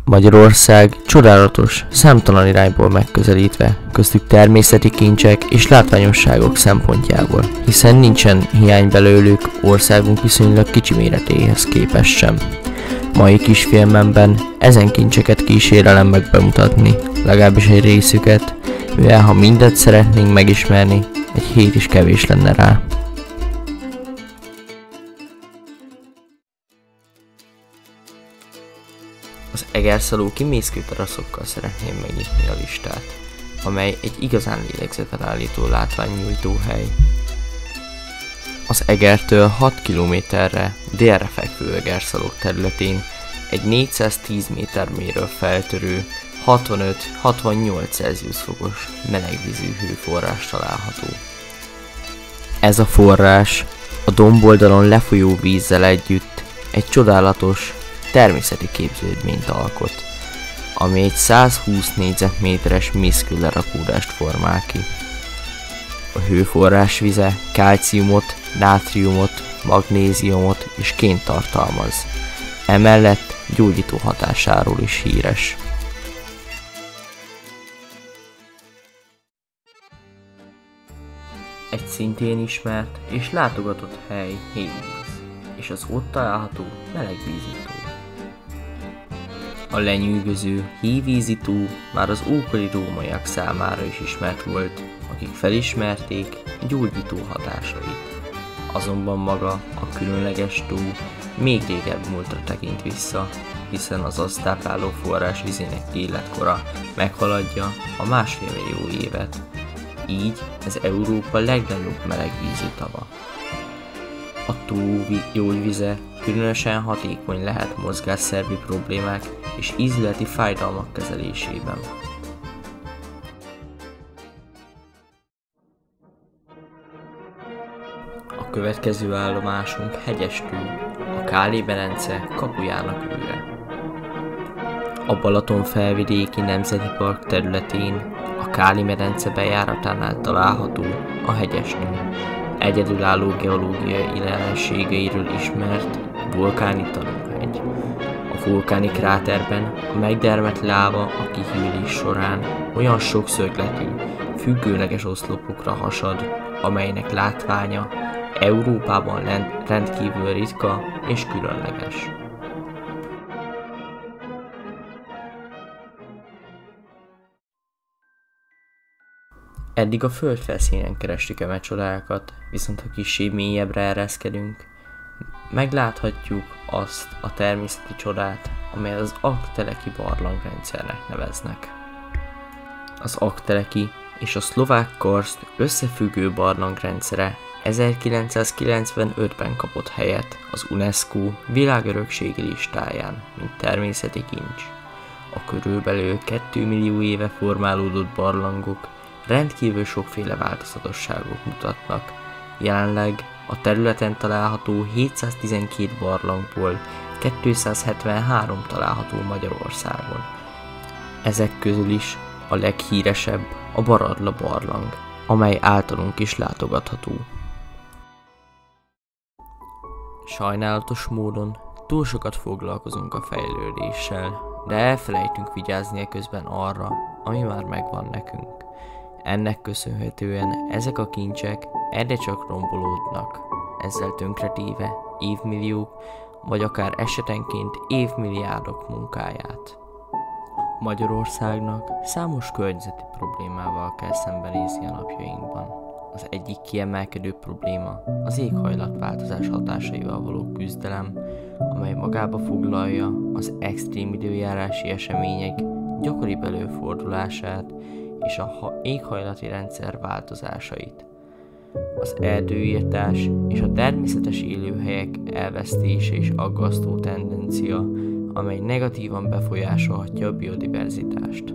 Magyarország csodálatos, számtalan irányból megközelítve, köztük természeti kincsek és látványosságok szempontjából, hiszen nincsen hiány belőlük országunk viszonylag kicsi méretéhez képest sem. Mai kisfilmemben ezen kincseket kísérelem meg bemutatni, legalábbis egy részüket, mivel ha mindet szeretnénk megismerni, egy hét is kevés lenne rá. Az Egerszaló kimészkő teraszokkal szeretném megnyitni a listát, amely egy igazán lélegzetet állító látványnyújtó hely. Az Egertől 6 kilométerre délre fekvő Egerszaló területén egy 410 méter mélyről feltörő 65-68 Celsius fokos melegvízű hőforrás található. Ez a forrás a domboldalon lefolyó vízzel együtt egy csodálatos, természeti képződményt alkot, ami egy 120 négyzetméteres mészkő lerakódást formál ki. A hőforrás vize kálciumot, nátriumot, magnéziumot és ként tartalmaz, emellett gyógyító hatásáról is híres. Egy szintén ismert és látogatott hely Hévíz, és az ott található melegvízi tó. A lenyűgöző Hévízi tó már az ókori rómaiak számára is ismert volt, akik felismerték gyógyító hatásait. Azonban maga a különleges tó még régebb múltra tekint vissza, hiszen az azt tápláló forrás vizének életkora meghaladja a 1,5 millió évet. Így ez Európa legnagyobb melegvízű tava. A tó gyógyvize különösen hatékony lehet mozgásszervi problémák és ízleti fájdalmak kezelésében. A következő állomásunk Hegyestő, a Káli-medence kapujának őre. A Balaton felvidéki nemzeti park területén a Káli-medence bejáratánál található a Hegyestő, egyedülálló geológiai jelenségeiről ismert vulkáni tanúhegy. A vulkáni kráterben a megdermett láva a kihűlés során olyan sokszögletű, függőleges oszlopokra hasad, amelynek látványa Európában rendkívül ritka és különleges. Eddig a földfelszínen kerestük eme csodákat, viszont ha kissé mélyebbre ereszkedünk, megláthatjuk azt a természeti csodát, amelyet az Aggteleki barlangrendszernek neveznek. Az Aggteleki és a szlovák karszt összefüggő barlangrendszere 1995-ben kapott helyet az UNESCO világörökségi listáján, mint természeti kincs. A körülbelül 2 millió éve formálódott barlangok rendkívül sokféle változatosságot mutatnak. Jelenleg a területen található 712 barlangból 273 található Magyarországon. Ezek közül is a leghíresebb a Baradla barlang, amely általunk is látogatható. Sajnálatos módon túl sokat foglalkozunk a fejlődéssel, de elfelejtünk vigyázni eközben arra, ami már megvan nekünk. Ennek köszönhetően ezek a kincsek egyre csak rombolódnak, ezzel tönkretéve évmilliók, vagy akár esetenként évmilliárdok munkáját. Magyarországnak számos környezeti problémával kell szembenézni a napjainkban. Az egyik kiemelkedő probléma az éghajlatváltozás hatásaival való küzdelem, amely magába foglalja az extrém időjárási események gyakoribb előfordulását és a éghajlati rendszer változásait. Az erdőirtás és a természetes élőhelyek elvesztése is aggasztó tendencia, amely negatívan befolyásolhatja a biodiverzitást.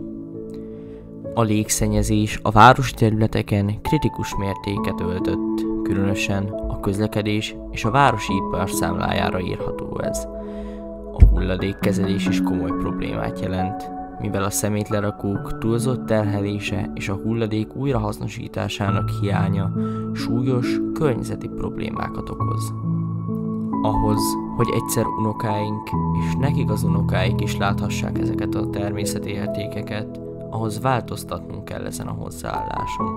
A légszennyezés a városi területeken kritikus mértéket öltött, különösen a közlekedés és a városi ipar számlájára írható ez. A hulladékkezelés is komoly problémát jelent, mivel a szemétlerakók túlzott terhelése és a hulladék újrahasznosításának hiánya súlyos környezeti problémákat okoz. Ahhoz, hogy egyszer unokáink, és nekik az unokáik is láthassák ezeket a természeti értékeket, ahhoz változtatnunk kell ezen a hozzáálláson.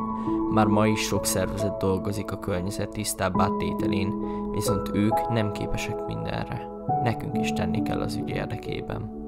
Már ma is sok szervezet dolgozik a környezet tisztábbá tételén, viszont ők nem képesek mindenre. Nekünk is tenni kell az ügy érdekében.